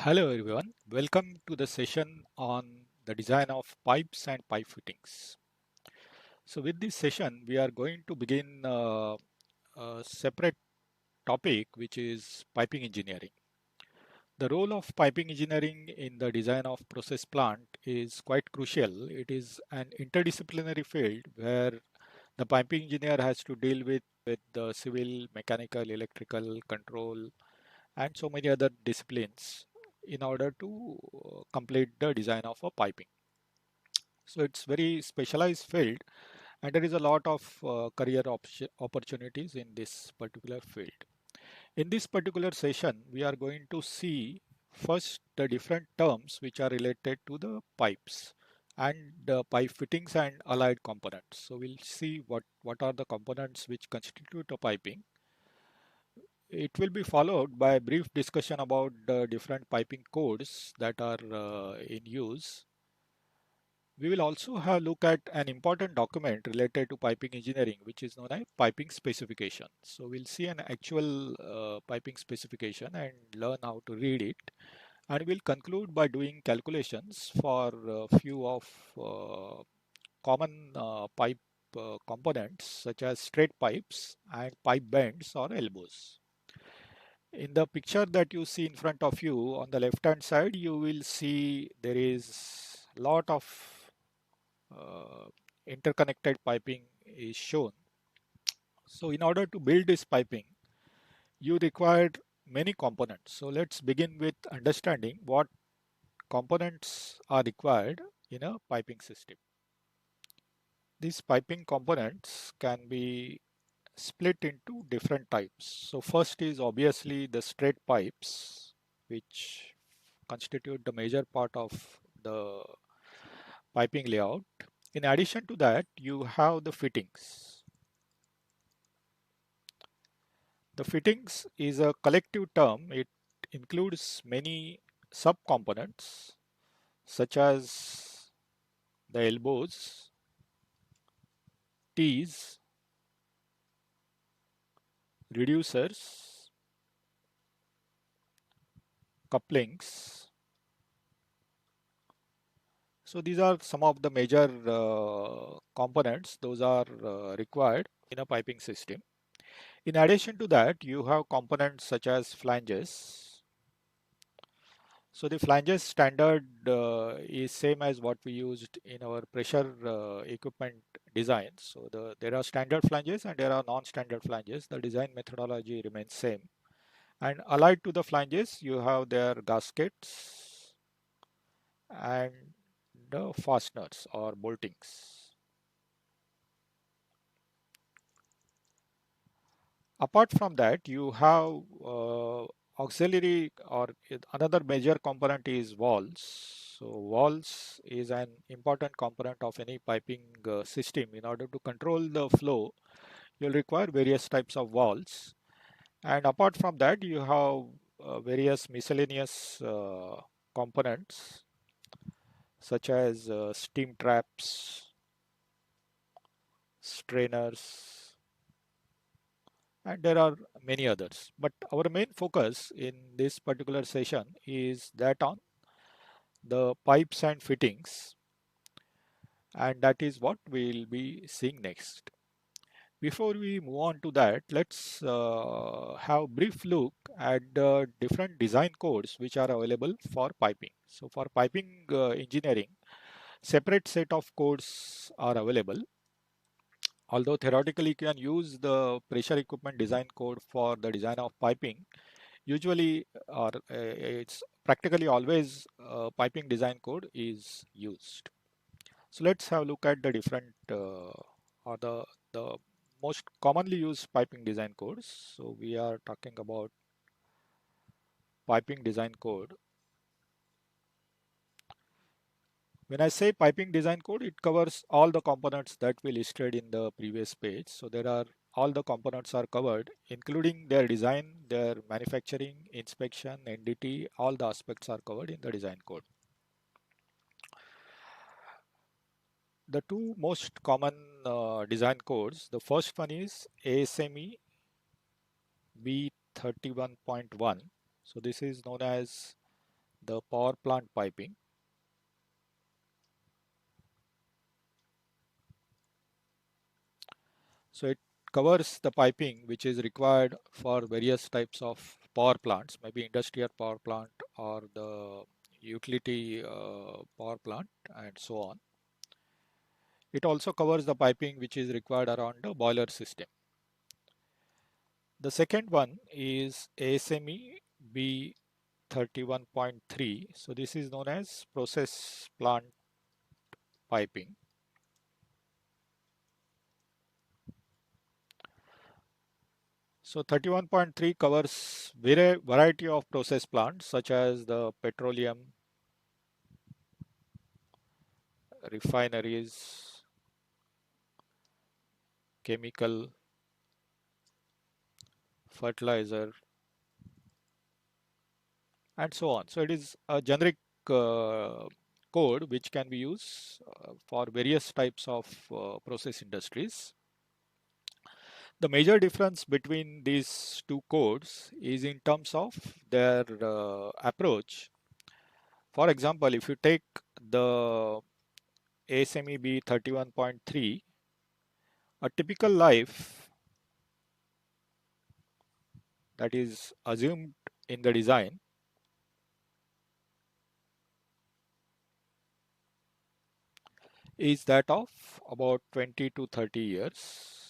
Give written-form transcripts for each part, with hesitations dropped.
Hello everyone, welcome to the session on the design of pipes and pipe fittings. So with this session, we are going to begin a separate topic which is piping engineering. The role of piping engineering in the design of process plant is quite crucial. It is an interdisciplinary field where the piping engineer has to deal with the civil, mechanical, electrical, control, and so many other disciplines in order to complete the design of a piping. So it's very specialized field and there is a lot of career opportunities in this particular field. In this particular session, we are going to see first the different terms which are related to the pipes and the pipe fittings and allied components. So we'll see what are the components which constitute a piping. It will be followed by a brief discussion about the different piping codes that are in use. We will also have a look at an important document related to piping engineering, which is known as piping specification. So we'll see an actual piping specification and learn how to read it. And we'll conclude by doing calculations for a few of common pipe components such as straight pipes and pipe bends or elbows. In the picture that you see in front of you on the left hand side, you will see there is lot of uh, interconnected piping is shown. So in order to build this piping, you required many components. So let's begin with understanding what components are required in a piping system. These piping components can be split into different types. So first is obviously the straight pipes, which constitute the major part of the piping layout. In addition to that, you have the fittings. The fittings is a collective term. It includes many subcomponents such as the elbows, T's, reducers, couplings. So these are some of the major components. Those are required in a piping system. In addition to that, you have components such as flanges. So the flanges standard is same as what we used in our pressure equipment design. So there are standard flanges and there are non-standard flanges. The design methodology remains same. And allied to the flanges, you have their gaskets and the fasteners or boltings. Apart from that, you have auxiliary or another major component is valves. So valves is an important component of any piping system. In order to control the flow, you'll require various types of valves. And apart from that, you have various miscellaneous components such as steam traps, strainers, and there are many others. But our main focus in this particular session is that on the pipes and fittings, and that is what we'll be seeing next. Before we move on to that, let's have a brief look at the different design codes which are available for piping. So for piping engineering, separate set of codes are available. Although theoretically you can use the pressure equipment design code for the design of piping, usually or it's practically always piping design code is used. So let's have a look at the different or the most commonly used piping design codes. So we are talking about piping design code. When I say piping design code, it covers all the components that we listed in the previous page. So there are all the components are covered, including their design, their manufacturing, inspection, NDT, all the aspects are covered in the design code. The two most common design codes, the first one is ASME B31.1. So this is known as the power plant piping. So it covers the piping which is required for various types of power plants, maybe industrial power plant or the utility power plant and so on. It also covers the piping which is required around the boiler system. The second one is ASME B31.3. So this is known as process plant piping. So 31.3 covers variety of process plants such as the petroleum, refineries, chemical, fertilizer, and so on. So it is a generic uh, code which can be used for various types of process industries. The major difference between these two codes is in terms of their approach. For example, if you take the ASME B31.3, a typical life that is assumed in the design is that of about 20 to 30 years,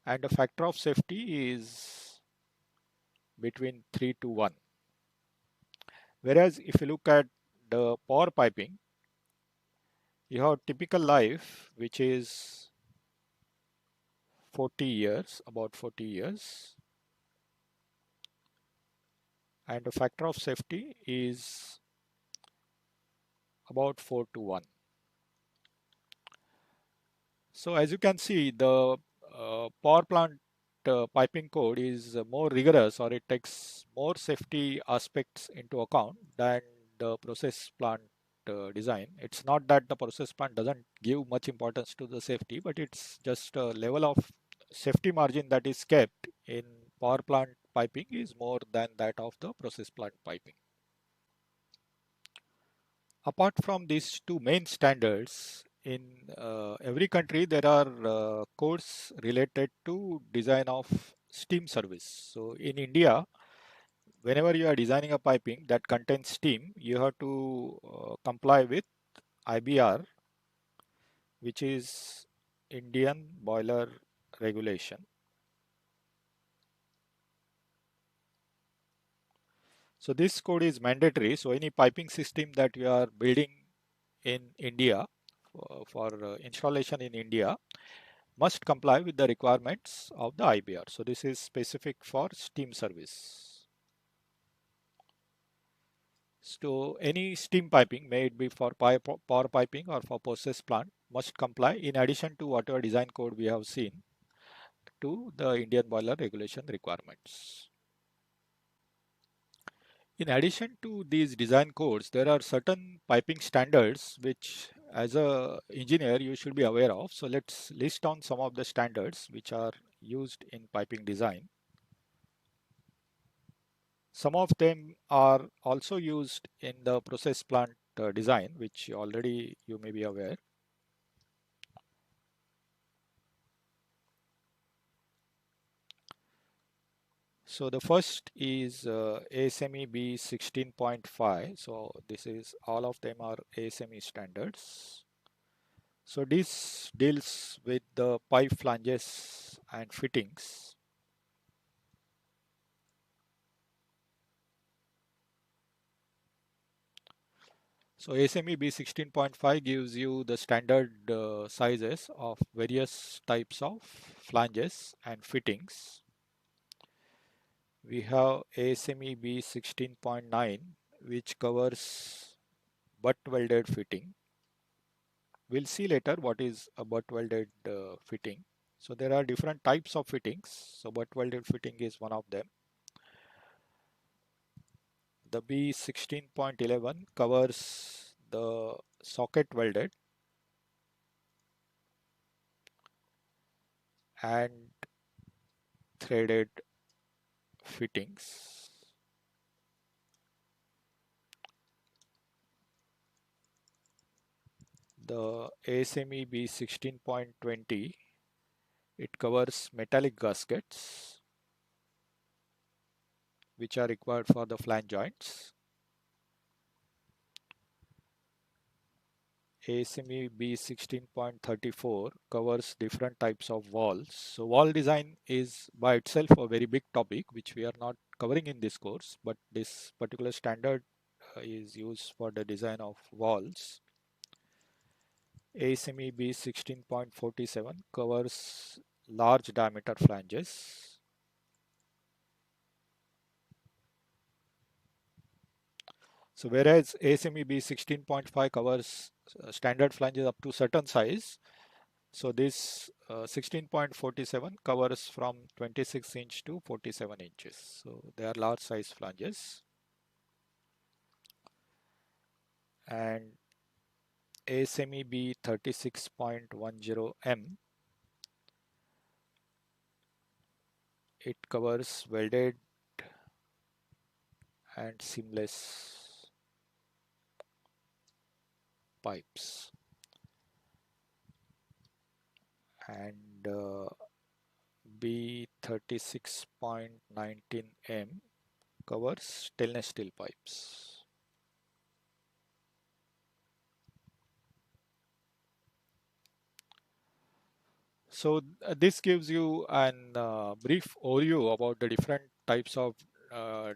and the factor of safety is between 3 to 1. Whereas if you look at the power piping, you have typical life which is 40 years, about 40 years, and the factor of safety is about 4 to 1. So as you can see, the power plant piping code is more rigorous, or it takes more safety aspects into account than the process plant design. It's not that the process plant doesn't give much importance to the safety, but it's just a level of safety margin that is kept in power plant piping is more than that of the process plant piping. Apart from these two main standards, in every country there are codes related to design of steam service. So in India, whenever you are designing a piping that contains steam, you have to comply with IBR, which is Indian Boiler Regulation. So this code is mandatory. So any piping system that you are building in India for installation in India must comply with the requirements of the IBR. So this is specific for steam service. So any steam piping, may it be for power piping or for process plant, must comply in addition to whatever design code we have seen to the Indian boiler regulation requirements. In addition to these design codes, there are certain piping standards which as a engineer you should be aware of. So let's list on some of the standards which are used in piping design. Some of them are also used in the process plant design, which already you may be aware. So the first is ASME B16.5. So this is all of them are ASME standards. So this deals with the pipe flanges and fittings. So ASME B16.5 gives you the standard sizes of various types of flanges and fittings. We have ASME B16.9, which covers butt welded fitting. We'll see later what is a butt welded fitting. So there are different types of fittings. So butt welded fitting is one of them. The B16.11 covers the socket welded and threaded fittings. The ASME B16.20, it covers metallic gaskets which are required for the flange joints. ASME B16.34 covers different types of walls. So wall design is by itself a very big topic which we are not covering in this course, but this particular standard is used for the design of walls. ASME B16.47 covers large diameter flanges. So whereas ASME B16.5 covers standard flanges up to certain size, so this 16.47 covers from 26 inch to 47 inches. So they are large size flanges. And ASME B36.10M, it covers welded and seamless pipes. And B36.19M covers stainless steel pipes. So this gives you an brief overview about the different types of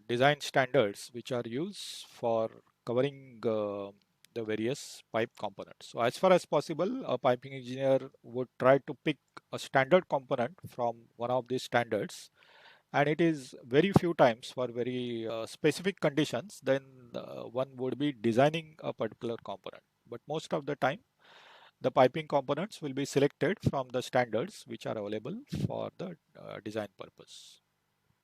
design standards which are used for covering the various pipe components. So as far as possible, a piping engineer would try to pick a standard component from one of these standards, and it is very few times for very specific conditions then one would be designing a particular component, but most of the time the piping components will be selected from the standards which are available for the design purpose.